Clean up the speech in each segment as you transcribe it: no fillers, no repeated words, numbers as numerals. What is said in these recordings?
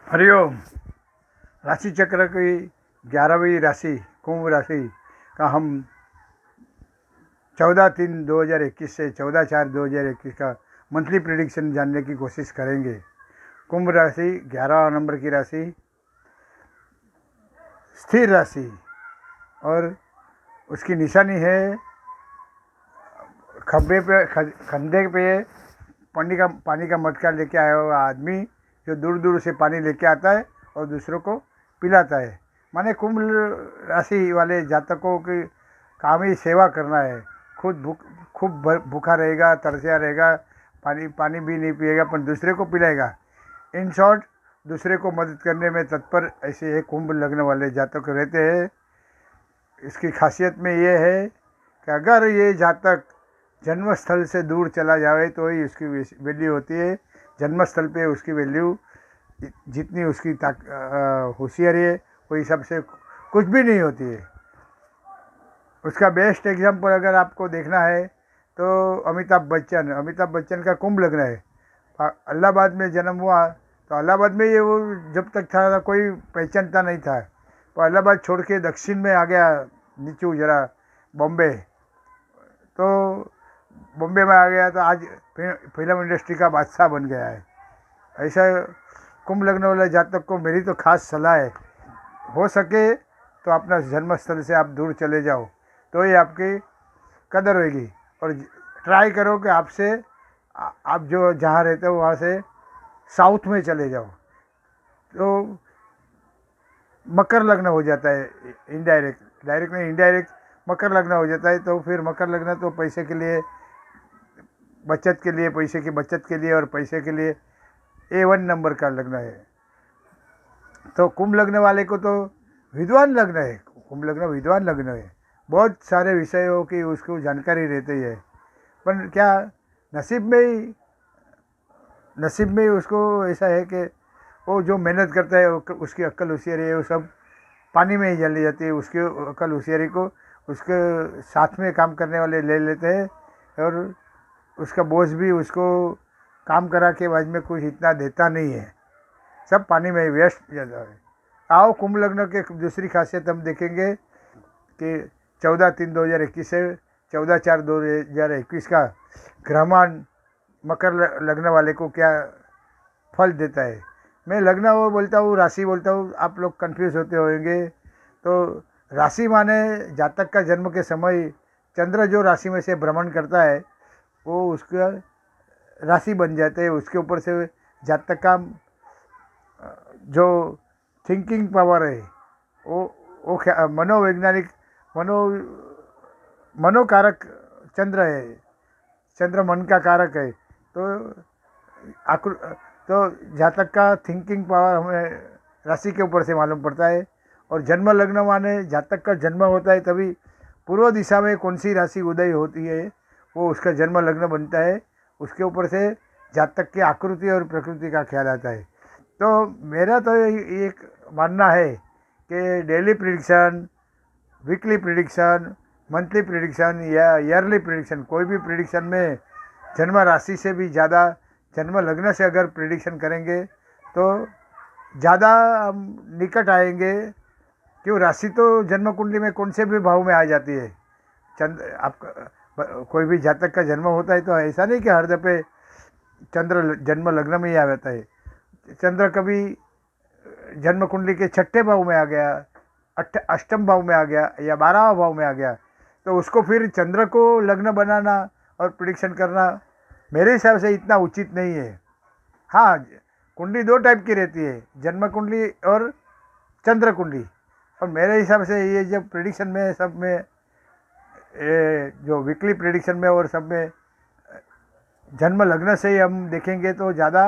हरिओम। राशि चक्र की 11वीं राशि कुंभ राशि का हम 14/3/2021 से 14/4/2021 का मंथली प्रिडिक्शन जानने की कोशिश करेंगे। कुंभ राशि 11 नंबर की राशि, स्थिर राशि, और उसकी निशानी है कंधे पे पानी का मटका लेके आया हुआ आदमी जो दूर दूर से पानी लेके आता है और दूसरों को पिलाता है। माने कुंभ राशि वाले जातकों की काम ही सेवा करना है। खूब भूखा रहेगा, तरसिया रहेगा, पानी भी नहीं पिएगा पर दूसरे को पिलाएगा। इन शॉर्ट, दूसरे को मदद करने में तत्पर ऐसे ये कुंभ लग्न वाले जातक रहते हैं। इसकी खासियत में ये है कि अगर ये जातक जन्मस्थल से दूर चला जाए तो ही उसकी वैल्यू होती है। जन्मस्थल पे उसकी वैल्यू जितनी उसकी होशियारी है वो हिसाब से कुछ भी नहीं होती है। उसका बेस्ट एग्जाम्पल अगर आपको देखना है तो अमिताभ बच्चन का कुंभ लग्न है। इलाहाबाद में जन्म हुआ तो इलाहाबाद में ये वो जब तक था कोई पहचानता नहीं था, तो इलाहाबाद छोड़ के दक्षिण में आ गया, नीचू जरा बॉम्बे। तो बॉम्बे में आ गया तो आज फिल्म इंडस्ट्री का बादशाह बन गया है। ऐसा कुंभ लग्न वाले जातक को मेरी तो खास सलाह है, हो सके तो अपना जन्मस्थल से आप दूर चले जाओ तो ये आपकी कदर होगी। और ट्राई करो कि आप जो जहाँ रहते हो वहाँ से साउथ में चले जाओ तो मकर लग्न हो जाता है। डायरेक्ट नहीं, इनडायरेक्ट मकर लग्न हो जाता है। तो फिर मकर लग्न तो पैसे के लिए, पैसे की बचत के लिए और पैसे के लिए A1 नंबर का लग्न है। तो कुंभ लग्न वाले को तो विद्वान लग्न है। कुंभ लग्न विद्वान लग्न है, बहुत सारे विषयों की उसको जानकारी रहती है। पर क्या नसीब में ही उसको ऐसा है कि वो जो मेहनत करता है उसकी अक्ल होशियारी है वो सब पानी में ही चली जाती है। उसकी अक्ल होशियारी को उसके साथ में काम करने वाले ले लेते हैं और उसका बॉस भी उसको काम करा के बाद में कुछ इतना देता नहीं है, सब पानी में ही वेस्ट जाता है। आओ कुंभ लग्न के दूसरी खासियत हम देखेंगे कि 14/3/2021 से 14/4/2021 का ग्रहमान मकर लग्न वाले को क्या फल देता है। मैं लग्न वो बोलता हूँ, राशि बोलता हूँ, आप लोग कंफ्यूज होते होंगे। तो राशि माने जातक का जन्म के समय चंद्र जो राशि में से भ्रमण करता है वो उसका राशि बन जाते हैं। उसके ऊपर से जातक का जो थिंकिंग पावर है वो मनोवैज्ञानिक मनोकारक चंद्र है। चंद्र मन का कारक है। तो जातक का थिंकिंग पावर हमें राशि के ऊपर से मालूम पड़ता है। और जन्म लग्न माने जातक का जन्म होता है तभी पूर्व दिशा में कौन सी राशि उदय होती है वो उसका जन्म लग्न बनता है। उसके ऊपर से जातक की आकृति और प्रकृति का ख्याल आता है। तो मेरा तो एक मानना है कि daily prediction, weekly prediction, monthly prediction या ईयरली प्रिडिक्शन, कोई भी प्रिडिक्शन में जन्म राशि से भी ज़्यादा जन्म लग्न से अगर प्रिडिक्शन करेंगे तो ज़्यादा हम निकट आएंगे। क्यों, राशि तो जन्म कुंडली में कौन से भी भाव में आ जाती है। आपका कोई भी जातक का जन्म होता है तो ऐसा नहीं कि हर दफे चंद्र जन्म लग्न में ही आ जाता है। चंद्र कभी जन्म कुंडली के 6ठे भाव में आ गया, अष्टम भाव में आ गया या 12वां भाव में आ गया तो उसको फिर चंद्र को लग्न बनाना और प्रिडिक्शन करना मेरे हिसाब से इतना उचित नहीं है। हाँ, कुंडली 2 टाइप की रहती है, जन्म कुंडली और चंद्र कुंडली। और मेरे हिसाब से ये जब प्रिडिक्शन में सब में जो वीकली प्रिडिक्शन में और सब में जन्म लग्न से ही हम देखेंगे तो ज़्यादा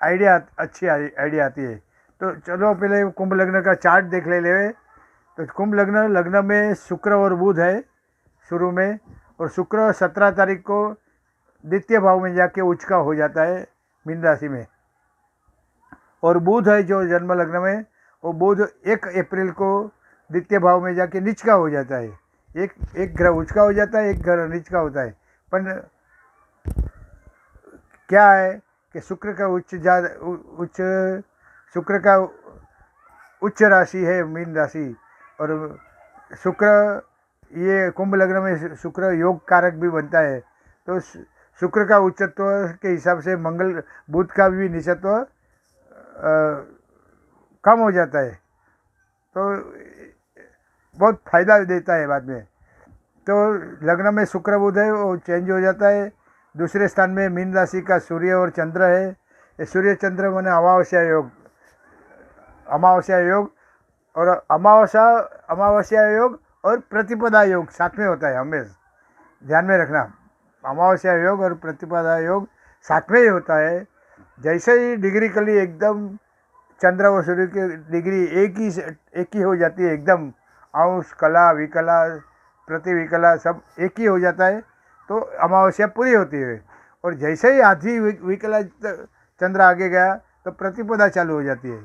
अच्छी आइडिया आती है। तो चलो पहले कुंभ लग्न का चार्ट देख ले। तो कुंभ लग्न में शुक्र और बुध है शुरू में, और शुक्र 17 तारीख को द्वितीय भाव में जाके उच्च का हो जाता है मीन राशि में। और बुध है जो जन्म लग्न में, वो बुध 1 अप्रैल को द्वितीय भाव में जाके नीच का हो जाता है। एक ग्रह उच्च का हो जाता है, एक ग्रह नीच का होता है। पर क्या है कि शुक्र का उच्च शुक्र का उच्च राशि है मीन राशि, और शुक्र ये कुंभ लग्न में शुक्र योग कारक भी बनता है। तो शुक्र का उच्चत्व के हिसाब से मंगल बुध का भी नीचत्व कम हो जाता है, तो बहुत फायदा देता है बाद में। तो लग्न में शुक्र बुध है वो चेंज हो जाता है। दूसरे स्थान में मीन राशि का सूर्य और चंद्र है। ये सूर्य चंद्र माने अमावस्या योग, अमावस्या योग और अमावस्या योग और प्रतिपदा योग साथ में होता है, हमेशा ध्यान में रखना। अमावस्या योग और प्रतिपदा योग साथ में ही होता है। जैसे ही डिग्री कली एकदम चंद्र और सूर्य की डिग्री एक ही हो जाती है, एकदम अंश कला विकला प्रतिविकला सब एक ही हो जाता है, तो अमावस्या पूरी होती है। और जैसे ही आधी विकला चंद्र आगे गया तो प्रतिपदा चालू हो जाती है।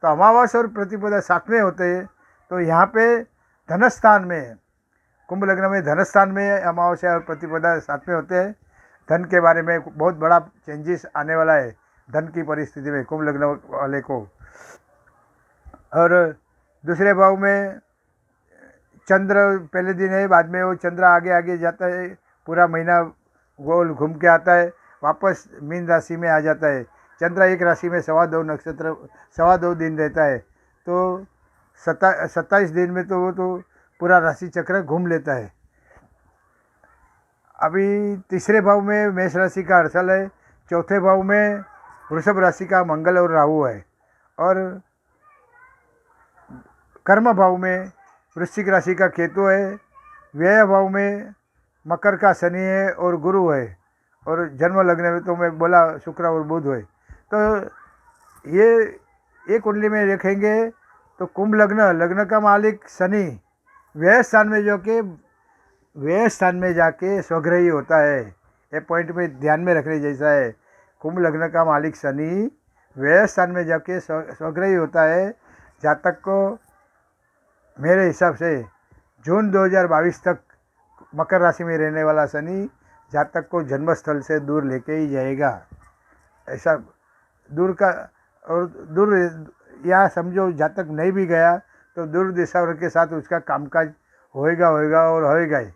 तो अमावस्या और प्रतिपदा साथ में होते हैं। तो यहाँ पे धनस्थान में, कुंभ लग्न में धनस्थान में अमावस्या और प्रतिपदा साथ में होते हैं। धन के बारे में बहुत बड़ा चेंजेस आने वाला है धन की परिस्थिति में कुंभ लग्न वाले को। और दूसरे भाव में चंद्र पहले दिन है, बाद में वो चंद्र आगे आगे जाता है, पूरा महीना गोल घूम के आता है, वापस मीन राशि में आ जाता है। चंद्र एक राशि में 2.25 दिन रहता है, तो 27 दिन में तो वो तो पूरा राशि चक्र घूम लेता है। अभी तीसरे भाव में मेष राशि का हर्षल है, चौथे भाव में वृषभ राशि का मंगल और राहु है, और कर्म भाव में वृश्चिक राशि का केतु है, व्यय भाव में मकर का शनि है और गुरु है, और जन्म लग्न में तो मैं बोला शुक्र और बुध है। तो ये कुंडली में देखेंगे तो कुंभ लग्न का मालिक शनि व्यय स्थान में जाके स्वग्रही होता है। ये पॉइंट में ध्यान में रखने जैसा है। कुंभ लग्न का मालिक शनि व्यय स्थान में जाके स्वग्रही होता है। जातक को मेरे हिसाब से जून 2022 तक मकर राशि में रहने वाला शनि जातक को जन्मस्थल से दूर लेके ही जाएगा। ऐसा दूर का, और दूर या समझो जातक नहीं भी गया तो दूर दिशाओं के साथ उसका कामकाज होएगा और होएगा ही।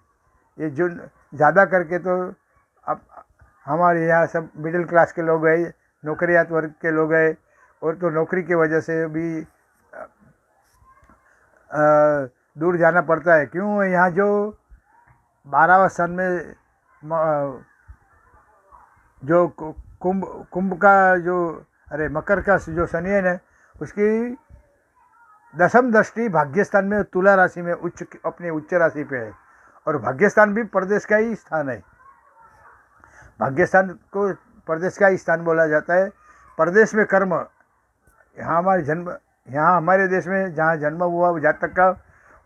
ये जो ज़्यादा करके तो अब हमारे यहाँ सब मिडिल क्लास के लोग हैं, नौकरियात वर्ग के लोग हैं, और तो नौकरी की वजह से भी दूर जाना पड़ता है। क्यों, यहाँ जो 12वें स्थान में जो कुंभ का जो मकर का जो शनि है ना, उसकी दशम दृष्टि भाग्यस्थान में तुला राशि में अपने उच्च राशि पे है, और भाग्यस्थान भी प्रदेश का ही स्थान है। भाग्यस्थान को प्रदेश का ही स्थान बोला जाता है। प्रदेश में कर्म, यहाँ हमारे देश में जहाँ जन्म हुआ जातक का,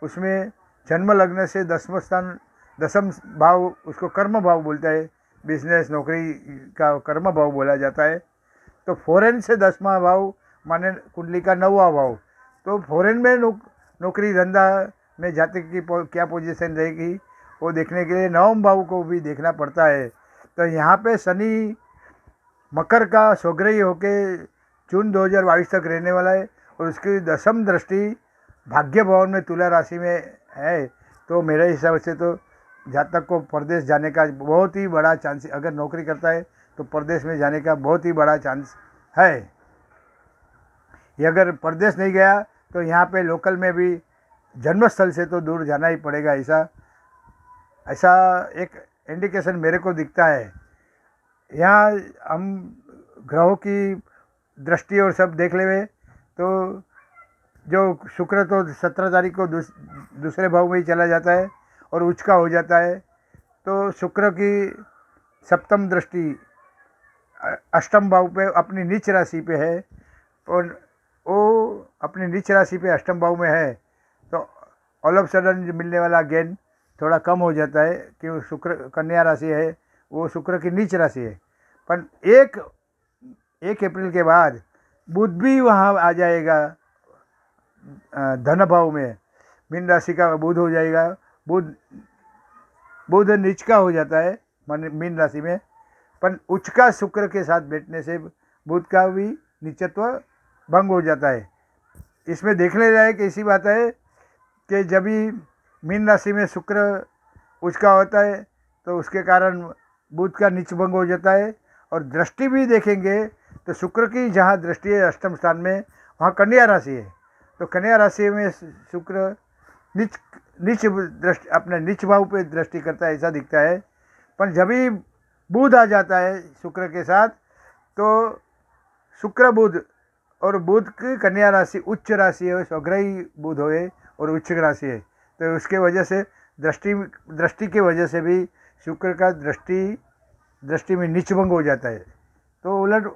उसमें जन्म लगने से दसम भाव उसको कर्म भाव बोलता है। बिजनेस नौकरी का कर्म भाव बोला जाता है। तो फॉरेन से 10वां भाव माने कुंडली का 9वां भाव। तो फॉरेन में नौकरी धंधा में जातक की क्या पोजीशन रहेगी वो देखने के लिए 9वें भाव को भी देखना पड़ता है। तो यहाँ पे शनि मकर का स्वग्रही होके जून 2022 तक रहने वाला है, और उसकी दशम दृष्टि भाग्य भवन में तुला राशि में है। तो मेरे हिसाब से तो जातक को प्रदेश जाने का बहुत ही बड़ा चांस, अगर नौकरी करता है तो प्रदेश में जाने का बहुत ही बड़ा चांस है। ये अगर प्रदेश नहीं गया तो यहाँ पे लोकल में भी जन्मस्थल से तो दूर जाना ही पड़ेगा। ऐसा एक इंडिकेशन मेरे को दिखता है। यहाँ हम ग्रहों की दृष्टि और सब देख लेवे तो जो शुक्र तो 17 तारीख को दूसरे भाव में ही चला जाता है और उच्च का हो जाता है। तो शुक्र की सप्तम दृष्टि अष्टम भाव पे अपनी नीच राशि पे है, और वो अपनी नीच राशि पे अष्टम भाव में है, तो ऑल ऑफ सडन मिलने वाला गेन थोड़ा कम हो जाता है। कि शुक्र कन्या राशि है, वो शुक्र की नीच राशि है। पर 1 अप्रैल के बाद बुध भी वहाँ आ जाएगा धन भाव में। मीन राशि का बुध हो जाएगा। बुध नीच का हो जाता है मीन राशि में, पर उच्च का शुक्र के साथ बैठने से बुध का भी नीचत्व भंग हो जाता है। इसमें देखने लायक ऐसी बात है कि जब भी मीन राशि में शुक्र उसका होता है तो उसके कारण बुध का नीच भंग हो जाता है। और दृष्टि भी देखेंगे तो शुक्र की जहाँ दृष्टि है अष्टम स्थान में, वहाँ कन्या राशि है, तो कन्या राशि में शुक्र नीच नीच दृष्टि अपने नीच भाव पे दृष्टि करता है, ऐसा दिखता है। पर जब भी बुध आ जाता है शुक्र के साथ, तो शुक्र बुध, और बुध की कन्या राशि उच्च राशि है, स्वग्रही बुध होए और उच्च राशि है, तो उसके वजह से दृष्टि दृष्टि की वजह से भी शुक्र का दृष्टि में नीचभंग हो जाता है। तो उलट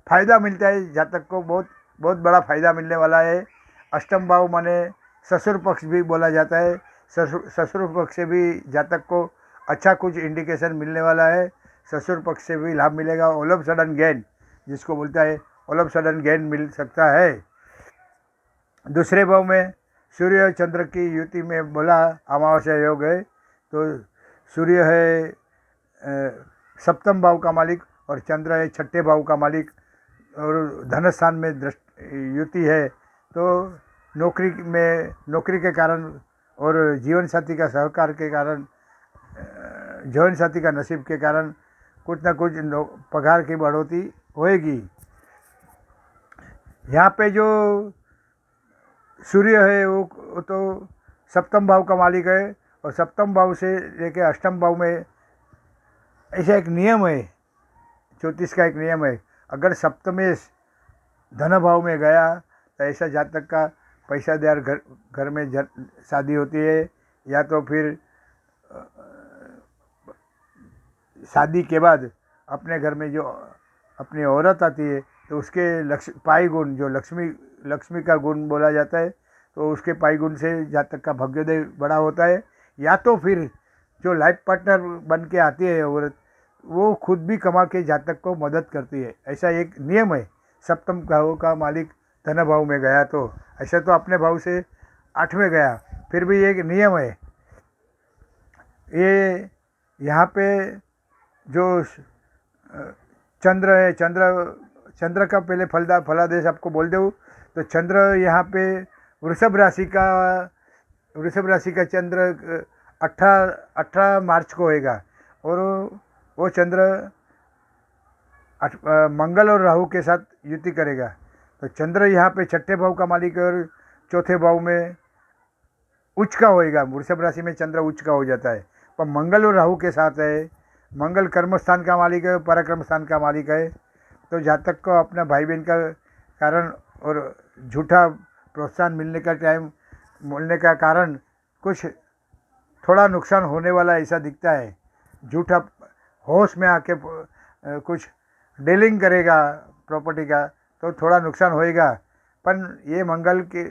फायदा मिलता है जातक को, बहुत बहुत बड़ा फायदा मिलने वाला है। अष्टम भाव माने ससुर पक्ष भी बोला जाता है। ससुर पक्ष से भी जातक को अच्छा कुछ इंडिकेशन मिलने वाला है। ससुर पक्ष से भी लाभ मिलेगा। ऑल ऑफ सडन गेन जिसको बोलता है, ऑल ऑफ सडन गेन मिल सकता है। दूसरे भाव में सूर्य और चंद्र की युति में बोला अमावस्या योग है, तो सूर्य है सप्तम भाव का मालिक और चंद्र है छठे भाव का मालिक, और धन स्थान में युति है, तो नौकरी के कारण और जीवन साथी का सहकार के कारण, जीवन साथी का नसीब के कारण कुछ ना कुछ पगार की बढ़ोतरी होएगी। यहाँ पे जो सूर्य है वो तो सप्तम भाव का मालिक है, और सप्तम भाव से लेके अष्टम भाव में ऐसा एक नियम है, ज्योतिष का एक नियम है, अगर सप्तमेश धन भाव में गया तो ऐसा जातक का पैसादार घर में शादी होती है, या तो फिर शादी के बाद अपने घर में जो अपनी औरत आती है तो उसके पाई गुण, जो लक्ष्मी का गुण बोला जाता है, तो उसके पाई गुण से जातक का भाग्योदय बड़ा होता है। या तो फिर जो लाइफ पार्टनर बन के आती है औरत, वो खुद भी कमा के जातक को मदद करती है, ऐसा एक नियम है। सप्तम भाव का मालिक धन भाव में गया तो ऐसा तो अपने भाव से 8 में गया, फिर भी एक नियम है ये। यहाँ पे जो चंद्र है, चंद्र का पहले फलादेश आपको बोल दूँ तो चंद्र यहाँ पे वृषभ राशि का चंद्र 18 मार्च को होएगा, और वो चंद्र मंगल और राहु के साथ युति करेगा। तो चंद्र यहाँ पे छठे भाव का मालिक है और चौथे भाव में उच्च का होएगा। वृषभ राशि में चंद्र उच्च का हो जाता है, पर मंगल और राहु के साथ है। मंगल कर्म स्थान का मालिक है, पराक्रम स्थान का मालिक है, तो जातक को अपना भाई बहन का कारण और झूठा प्रोत्साहन मिलने का कारण कुछ थोड़ा नुकसान होने वाला ऐसा दिखता है। झूठा होश में आके कुछ डीलिंग करेगा प्रॉपर्टी का तो थोड़ा नुकसान होएगा। पर ये मंगल के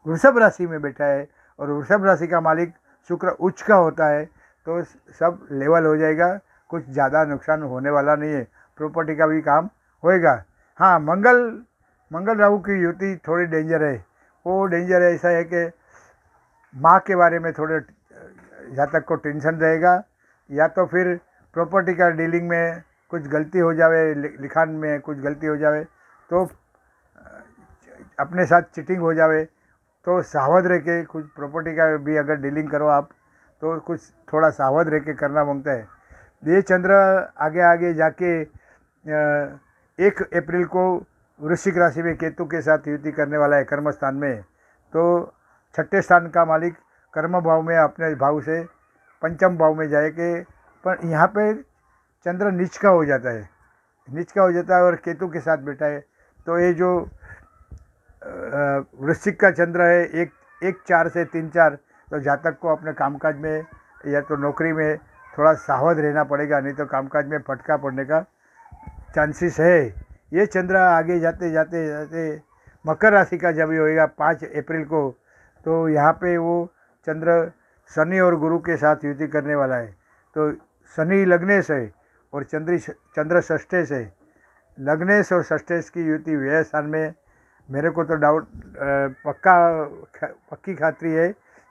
वृषभ राशि में बैठा है और वृषभ राशि का मालिक शुक्र उच्च का होता है, तो सब लेवल हो जाएगा, कुछ ज़्यादा नुकसान होने वाला नहीं है, प्रॉपर्टी का भी काम होएगा। हाँ, मंगल राहु की युति थोड़ी डेंजर है। वो डेंजर ऐसा है कि माँ के बारे में थोड़े जातक को टेंशन रहेगा, या तो फिर प्रॉपर्टी का डीलिंग में कुछ गलती हो जावे, लिखान में कुछ गलती हो जावे, तो अपने साथ चीटिंग हो जावे, तो सावध रह के कुछ प्रॉपर्टी का भी अगर डीलिंग करो आप तो कुछ थोड़ा सावध रह के करना मांगता है। ये चंद्र आगे आगे जाके 1 अप्रैल को वृश्चिक राशि में केतु के साथ युति करने वाला है कर्म स्थान में। तो छठे स्थान का मालिक कर्म भाव में अपने भाव से पंचम भाव में जाएंगे, पर यहाँ पे चंद्र नीच का हो जाता है और केतु के साथ बैठा है। तो ये जो वृश्चिक का चंद्र है 1-4 से 3-4, तो जातक को अपने कामकाज में या तो नौकरी में थोड़ा सावध रहना पड़ेगा, नहीं तो कामकाज में फटका पड़ने का चांसेस है। ये चंद्र आगे जाते जाते जाते मकर राशि का जब होएगा 5 अप्रैल को, तो यहाँ पे वो चंद्र शनि और गुरु के साथ युति करने वाला है। तो शनि लग्नेश है और चंद्र षष्ठेश है। लग्नेश और षष्ठेश की युति व्यय स्थान में, मेरे को तो डाउट पक्की खातरी है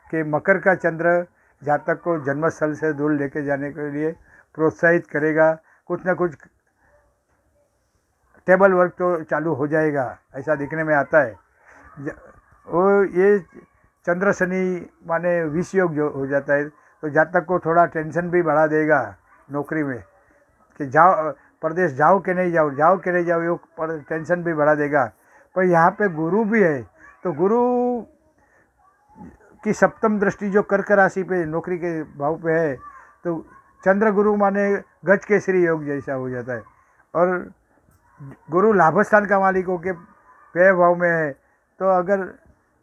कि मकर का चंद्र जातक को जन्मस्थल से दूर लेके जाने के लिए प्रोत्साहित करेगा, कुछ ना कुछ टेबल वर्क तो चालू हो जाएगा, ऐसा दिखने में आता है। वो ये चंद्र शनि माने विष योग जो हो जाता है, तो जातक को थोड़ा टेंशन भी बढ़ा देगा नौकरी में, कि जाओ प्रदेश जाओ कि नहीं जाओ, जाओ कि नहीं जाओ, ये टेंशन भी बढ़ा देगा। पर यहाँ पे गुरु भी है, तो गुरु की सप्तम दृष्टि जो कर्क राशि पे नौकरी के भाव पे है, तो चंद्र गुरु माने गज केसरी योग जैसा हो जाता है। और गुरु लाभ स्थान का मालिक हो के व्यय भाव में है, तो अगर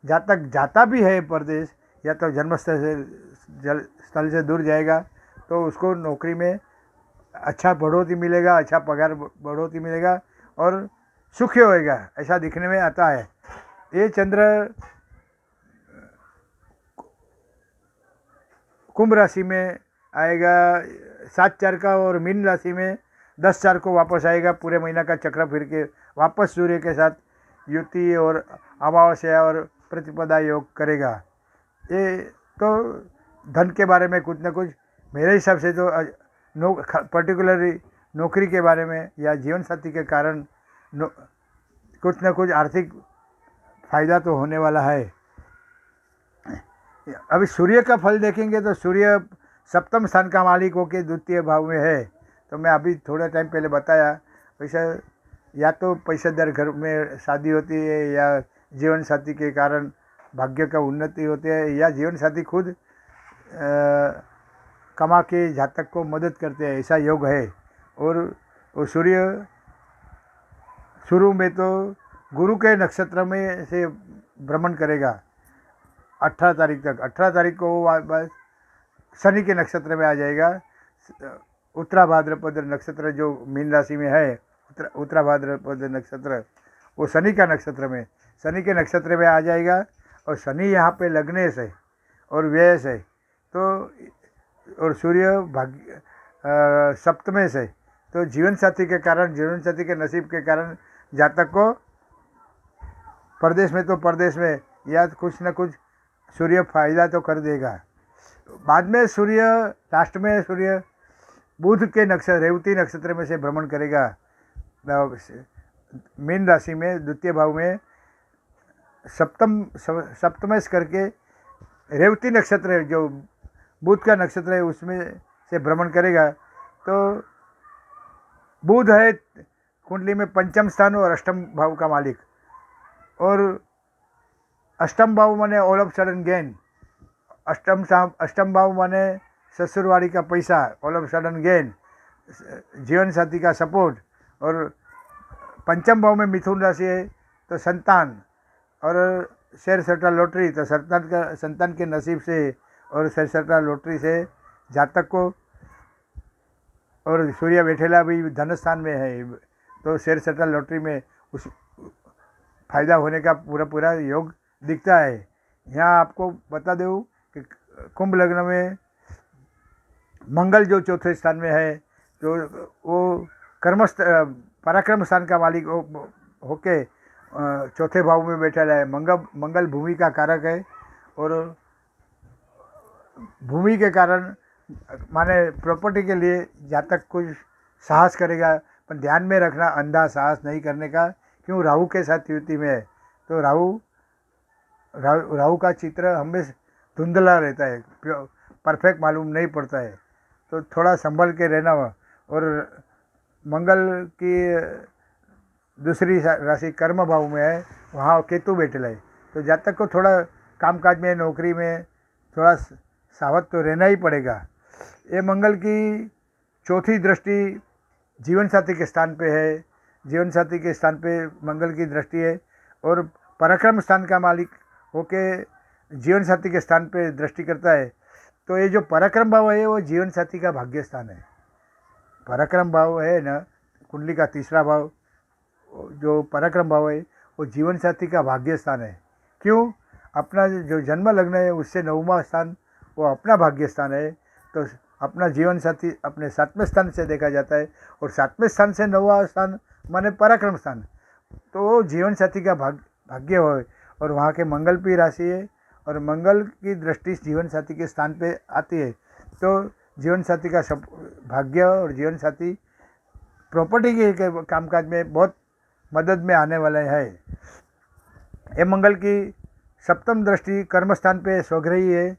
जातक जाता भी है परदेश या तो जन्मस्थल से स्थल से दूर जाएगा, तो उसको नौकरी में अच्छा बढ़ोतरी मिलेगा, अच्छा पगार बढ़ोतरी मिलेगा और सुखी होएगा, ऐसा दिखने में आता है। ये चंद्र कुंभ राशि में आएगा 7/4 का, और मीन राशि में 10/4 को वापस आएगा। पूरे महीना का चक्र फिर के वापस सूर्य के साथ युति और अमावस्या और प्रतिपदा योग करेगा। ये तो धन के बारे में कुछ न कुछ, मेरे हिसाब से तो पर्टिकुलरली नौकरी के बारे में या जीवन साथी के कारण कुछ न कुछ आर्थिक फायदा तो होने वाला है। अभी सूर्य का फल देखेंगे तो सूर्य सप्तम स्थान का मालिक होकर द्वितीय भाव में है। तो मैं अभी थोड़ा टाइम पहले बताया, वैसे या तो पैसेदार घर में शादी होती है, या जीवन साथी के कारण भाग्य का उन्नति होती है, या जीवन साथी खुद कमा के जातक को मदद करते हैं, ऐसा योग है। और वो सूर्य शुरू में तो गुरु के नक्षत्र में से भ्रमण करेगा 18 तारीख तक। 18 तारीख को वो बस शनि के नक्षत्र में आ जाएगा। उत्तरा भाद्रपद नक्षत्र जो मीन राशि में है, उत्तरा भाद्रपद नक्षत्र, वो शनि का नक्षत्र में, शनि के नक्षत्र में आ जाएगा। और शनि यहाँ पे लगने से और व्यय से, तो और सूर्य भाग्य सप्तमे से, तो जीवन साथी के कारण, जीवन साथी के नसीब के कारण जातक को परदेश में तो परदेश में या कुछ न कुछ सूर्य फायदा तो कर देगा। बाद में सूर्य लास्ट में सूर्य बुध के नक्षत्र रेवती नक्षत्र में से भ्रमण करेगा मीन राशि में द्वितीय भाव में, सप्तमेश करके रेवती नक्षत्र जो बुध का नक्षत्र है उसमें से भ्रमण करेगा। तो बुध है कुंडली में पंचम स्थान और अष्टम भाव का मालिक, और अष्टम भाव माने ऑल ऑफ सडन गेन, अष्टम भाव माने ससुरवाड़ी का पैसा, ऑल ऑफ सडन गेन, जीवन साथी का सपोर्ट। और पंचम भाव में मिथुन राशि है तो संतान और शेयर सट्टा लॉटरी, तो संतान के नसीब से और शेयर सट्टा लॉटरी से जातक को, और सूर्य बैठेला भी धन स्थान में है, तो शेयर सट्टा लॉटरी में उस फायदा होने का पूरा योग दिखता है। यहाँ आपको बता दूँ कि कुंभ लग्न में मंगल जो चौथे स्थान में है, तो वो पराक्रम स्थान का मालिक होके चौथे भाव में बैठा है। मंगल भूमि का कारक है, और भूमि के कारण माने प्रॉपर्टी के लिए जातक कुछ साहस करेगा, पर ध्यान में रखना अंधा साहस नहीं करने का। क्यों? राहु के साथ युति में है, तो राहु का चित्र हमेशा धुंधला रहता है, परफेक्ट मालूम नहीं पड़ता है, तो थोड़ा संभल के रहना। और मंगल की दूसरी राशि कर्म भाव में है, वहाँ केतु बैठेला है, तो जातक को थोड़ा कामकाज में, नौकरी में थोड़ा सावध तो रहना ही पड़ेगा। ये मंगल की चौथी दृष्टि जीवन साथी के स्थान पे है, जीवन साथी के स्थान पे मंगल की दृष्टि है, और पराक्रम स्थान का मालिक होके जीवन साथी के स्थान पे दृष्टि करता है। तो ये जो पराक्रम भाव है वो जीवन साथी का भाग्य स्थान है। पराक्रम भाव है ना, कुंडली का तीसरा भाव जो पराक्रम भाव है वो जीवन साथी का भाग्य स्थान है। क्यों? अपना जो जन्म लग्न है उससे 9वां स्थान वो अपना भाग्य स्थान है, तो अपना जीवन साथी अपने 7वें स्थान से देखा जाता है, और 7वें स्थान से 9वां स्थान माने पराक्रम स्थान, तो जीवन साथी का भाग्य हो। और वहाँ के मंगल की राशि है, और मंगल की दृष्टि जीवन साथी के स्थान पे आती है, तो जीवन साथी का भाग्य और जीवन साथी प्रॉपर्टी के कामकाज में बहुत मदद में आने वाले हैं। ये मंगल की सप्तम दृष्टि कर्म स्थान पे स्वग्रही है,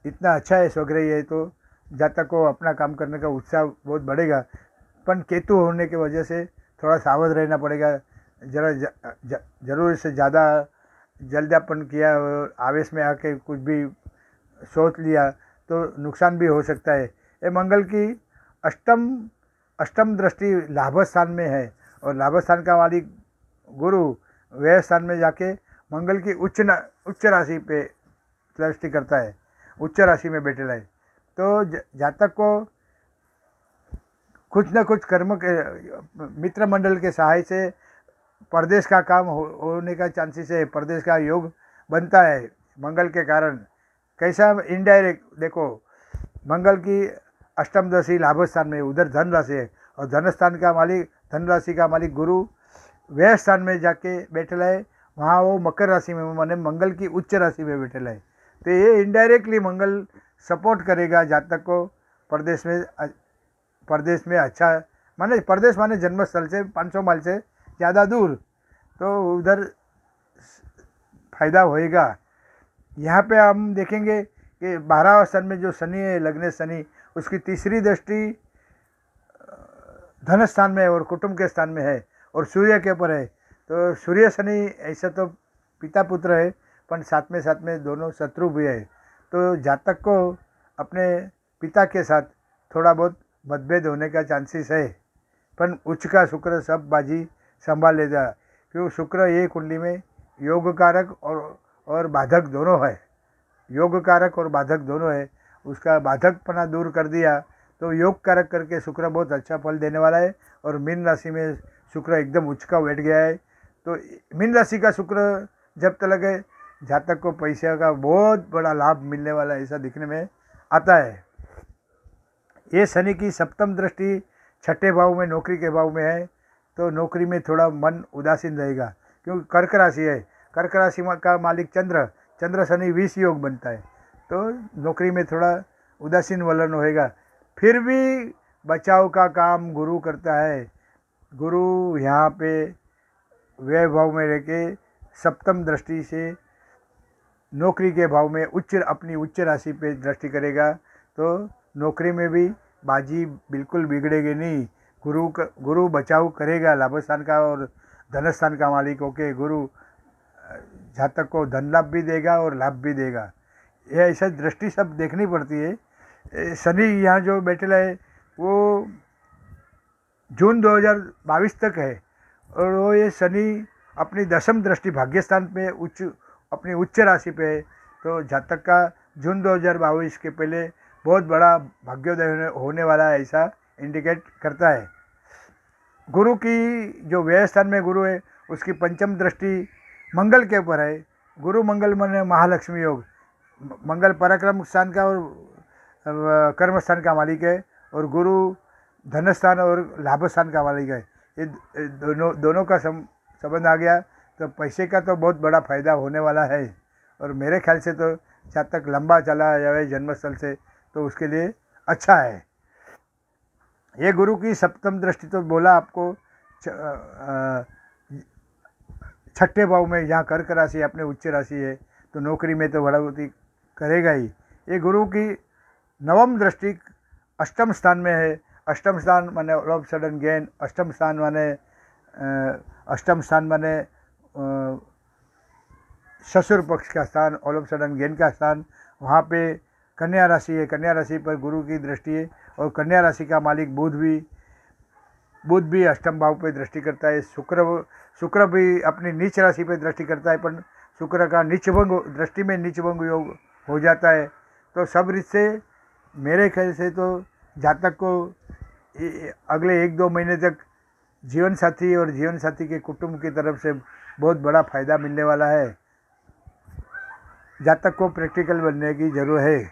इतना अच्छा है स्वग्रही है, तो जातक को अपना काम करने का उत्साह बहुत बढ़ेगा। पर केतु होने की वजह से थोड़ा सावध रहना पड़ेगा। जरा जरूर से ज़्यादा जल्दीपन किया और आवेश में आके कुछ भी सोच लिया तो नुकसान भी हो सकता है। ये मंगल की अष्टम अष्टम दृष्टि लाभ स्थान में है और लाभ स्थान का मालिक गुरु व्यय स्थान में जाके मंगल की उच्च राशि पे दृष्टि करता है, उच्च राशि में बैठेला है। तो जातक को कुछ न कुछ कर्म के मित्र मंडल के सहाय से परदेश का काम होने का चांसेस है, परदेश का योग बनता है मंगल के कारण। कैसा इनडायरेक्ट देखो, मंगल की अष्टम दशा लाभ स्थान में, उधर धन राशि है और धन स्थान का मालिक, धन राशि का मालिक गुरु व्यय स्थान में जाके बैठेला है, वहाँ वो मकर राशि में, माने मंगल की उच्च राशि में बैठेला है। तो ये इनडायरेक्टली मंगल सपोर्ट करेगा जातक को परदेश में अच्छा, माने परदेश माने जन्मस्थल से 500 माइल से ज़्यादा दूर, तो उधर फायदा होएगा। यहाँ पे हम देखेंगे कि 12 स्थान में जो शनि है, लग्न शनि, उसकी तीसरी दृष्टि धन स्थान में और कुटुंब के स्थान में है और सूर्य के ऊपर है। तो सूर्य शनि ऐसा तो पिता पुत्र है, पर साथ में दोनों शत्रु भी है। तो जातक को अपने पिता के साथ थोड़ा बहुत मतभेद होने का चांसेस है, पर उच्च का शुक्र सब बाजी संभाल लेता, क्योंकि शुक्र ये कुंडली में योग कारक और बाधक दोनों है, योग कारक और बाधक दोनों है। उसका बाधकपना दूर कर दिया तो योग कारक करके शुक्र बहुत अच्छा फल देने वाला है। और मीन राशि में शुक्र एकदम उच्च का बैठ गया है, तो मीन राशि का शुक्र जब तक है, जातक को पैसे का बहुत बड़ा लाभ मिलने वाला है, ऐसा दिखने में आता है। ये शनि की सप्तम दृष्टि छठे भाव में, नौकरी के भाव में है, तो नौकरी में थोड़ा मन उदासीन रहेगा, क्योंकि कर्क राशि है, कर्क राशि का मालिक चंद्र शनि 20 योग बनता है, तो नौकरी में थोड़ा उदासीन वलन होएगा। फिर भी बचाव का काम गुरु करता है। गुरु यहाँ पे व्यय भाव में रह के सप्तम दृष्टि से नौकरी के भाव में अपनी उच्च राशि पे दृष्टि करेगा, तो नौकरी में भी बाजी बिल्कुल बिगड़ेगी नहीं। गुरु बचाव करेगा, लाभ स्थान का और धन स्थान का मालिक होके गुरु जातक को धन लाभ भी देगा और लाभ भी देगा। यह ऐसा दृष्टि सब देखनी पड़ती है। शनि यहाँ जो बैठेला है वो जून 2022 तक है, और वो ये शनि अपनी दशम दृष्टि भाग्यस्थान पे अपनी उच्च राशि पे है, तो जातक का जून 2022 के पहले बहुत बड़ा भाग्योदय होने वाला है, ऐसा इंडिकेट करता है। गुरु की जो व्यय स्थान में गुरु है, उसकी पंचम दृष्टि मंगल के ऊपर है। गुरु मंगल माने महालक्ष्मी योग, मंगल पराक्रम स्थान का और कर्म स्थान का मालिक है, और गुरु धन स्थान और लाभ स्थान का मालिक है। ये दोनों का संबंध आ गया तो पैसे का तो बहुत बड़ा फायदा होने वाला है। और मेरे ख्याल से तो जब तक लंबा चला जाए जन्मस्थल से तो उसके लिए अच्छा है। ये गुरु की सप्तम दृष्टि तो बोला आपको छठे भाव में, जहाँ कर्क राशि अपने उच्च राशि है, तो नौकरी में तो बढ़ोतरी करेगा ही। ये गुरु की नवम दृष्टि अष्टम स्थान में है। अष्टम स्थान माने ऑफ सडन गेन, अष्टम स्थान माने ससुर पक्ष का स्थान, ऑल ऑफ सडन गेन का स्थान। वहाँ पे कन्या राशि है, कन्या राशि पर गुरु की दृष्टि है, और कन्या राशि का मालिक बुध भी अष्टम भाव पे दृष्टि करता है। शुक्र भी अपनी नीच राशि पे दृष्टि करता है, पर शुक्र का नीचभंग दृष्टि में नीचभंग योग हो जाता है। तो सब रिश्ते मेरे ख्याल से तो जातक को अगले 1-2 महीने तक जीवन साथी और जीवन साथी के कुटुंब की तरफ से बहुत बड़ा फायदा मिलने वाला है। जातक को प्रैक्टिकल बनने की जरूरत है।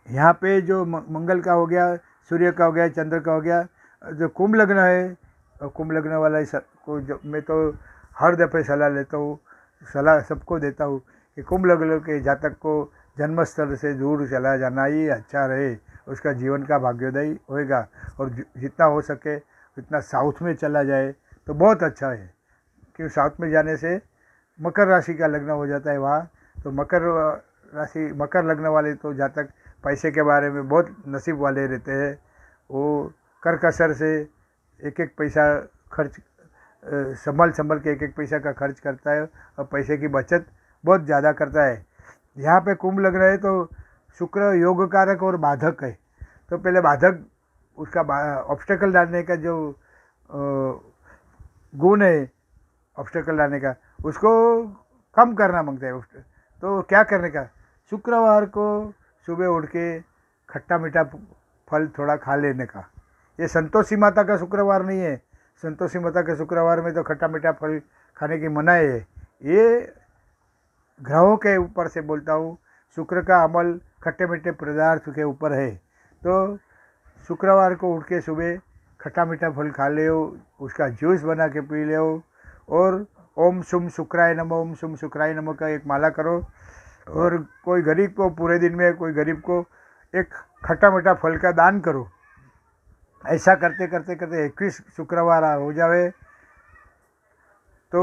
यहाँ पे जो मंगल का हो गया, सूर्य का हो गया, चंद्र का हो गया, जो कुंभ लग्न है, और कुंभ लग्न वाला को जो मैं तो हर दफ़े सलाह लेता हूँ, सलाह सबको देता हूँ कि कुंभ लग्न के जातक को जन्मस्थल से दूर चला जाना ही अच्छा रहे, उसका जीवन का भाग्योदय होएगा। और जितना हो सके उतना साउथ में चला जाए तो बहुत अच्छा है। क्योंकि साउथ में जाने से मकर राशि का लग्न हो जाता है वहाँ, तो मकर राशि मकर लग्न वाले तो जातक पैसे के बारे में बहुत नसीब वाले रहते हैं। वो कर कसर से एक एक पैसा खर्च संभल संभल के एक एक पैसा का खर्च करता है और पैसे की बचत बहुत ज़्यादा करता है। यहाँ पे कुंभ लग रहा है तो शुक्र योग कारक और बाधक है, तो पहले बाधक उसका ऑब्स्टेकल डालने का जो गुण है, ऑब्स्टेकल डालने का उसको कम करना मांगता है। तो क्या करने का, शुक्रवार को सुबह उठ के खट्टा मीठा फल थोड़ा खा लेने का। ये संतोषी माता का शुक्रवार नहीं है, संतोषी माता के शुक्रवार में तो खट्टा मीठा फल खाने की मनाही है। ये ग्रहों के ऊपर से बोलता हूँ, शुक्र का अमल खट्टे मीठे पदार्थ के ऊपर है। तो शुक्रवार को उठ के सुबह खट्टा मीठा फल खा ले, उसका जूस बना के पी ले, और ओम शुम शुक्राय नमः, ओम शुम शुक्राय नमः का एक माला करो। और कोई गरीब को पूरे दिन में कोई गरीब को एक खट्टा मीठा फल का दान करो। ऐसा करते करते करते 21 शुक्रवार हो जावे तो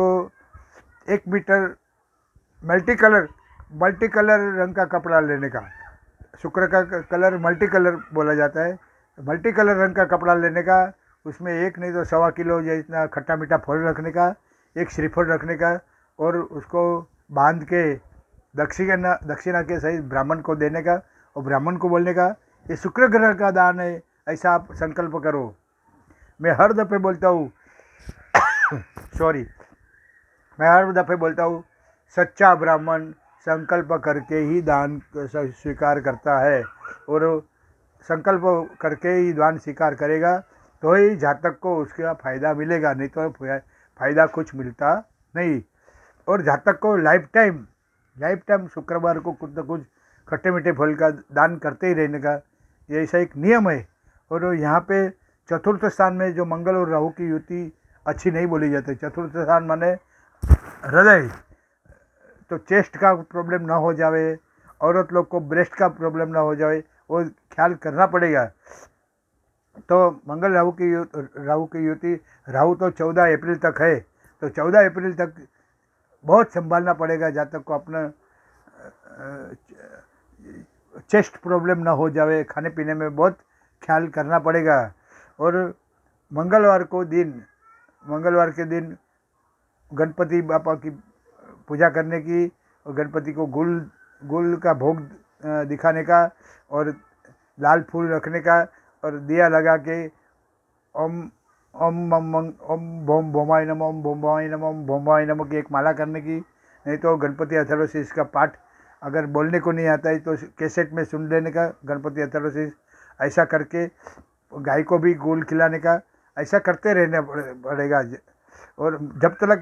1 मीटर मल्टी कलर रंग का कपड़ा लेने का। शुक्र का कलर मल्टी कलर बोला जाता है, मल्टी कलर रंग का कपड़ा लेने का। उसमें एक नहीं तो 1.25 किलो जितना खट्टा मीठा फल रखने का, एक श्रीफल रखने का, और उसको बांध के दक्षिणा के सहित ब्राह्मण को देने का, और ब्राह्मण को बोलने का ये शुक्र ग्रह का दान है, ऐसा आप संकल्प करो। मैं हर दफ़े बोलता हूँ मैं हर दफ़े बोलता हूँ, सच्चा ब्राह्मण संकल्प करके ही दान स्वीकार करता है, और संकल्प करके ही दान स्वीकार करेगा तो ही जातक को उसका फ़ायदा मिलेगा, नहीं तो फ़ायदा कुछ मिलता नहीं। और जातक को लाइफ टाइम शुक्रवार को कुछ न कुछ खट्टे मीठे फल का दान करते ही रहने का, ये ऐसा एक नियम है। और यहाँ पे चतुर्थ स्थान में जो मंगल और राहु की युति अच्छी नहीं बोली जाती। चतुर्थ स्थान माने हृदय, तो चेस्ट का प्रॉब्लम ना हो जावे, औरत लोग को ब्रेस्ट का प्रॉब्लम ना हो जाए, वो ख्याल करना पड़ेगा। तो मंगल राहु की युति, राहु तो 14 अप्रैल तक है, तो 14 अप्रैल तक बहुत संभालना पड़ेगा जातक को, अपना चेस्ट प्रॉब्लम ना हो जावे, खाने पीने में बहुत ख्याल करना पड़ेगा। और मंगलवार के दिन गणपति बापा की पूजा करने की, और गणपति को गुल का भोग दिखाने का, और लाल फूल रखने का, और दिया लगा के ओम भोमाय नमः, ओम भोमाय नमः, ओम भोमाय नमः की एक माला करने की। नहीं तो गणपति अथर्वशीष का पाठ अगर बोलने को नहीं आता है तो कैसेट में सुन लेने का, गणपति अथर्वशीष ऐसा करके गाय को भी गुल खिलाने का, ऐसा करते रहना पड़ेगा। और जब तक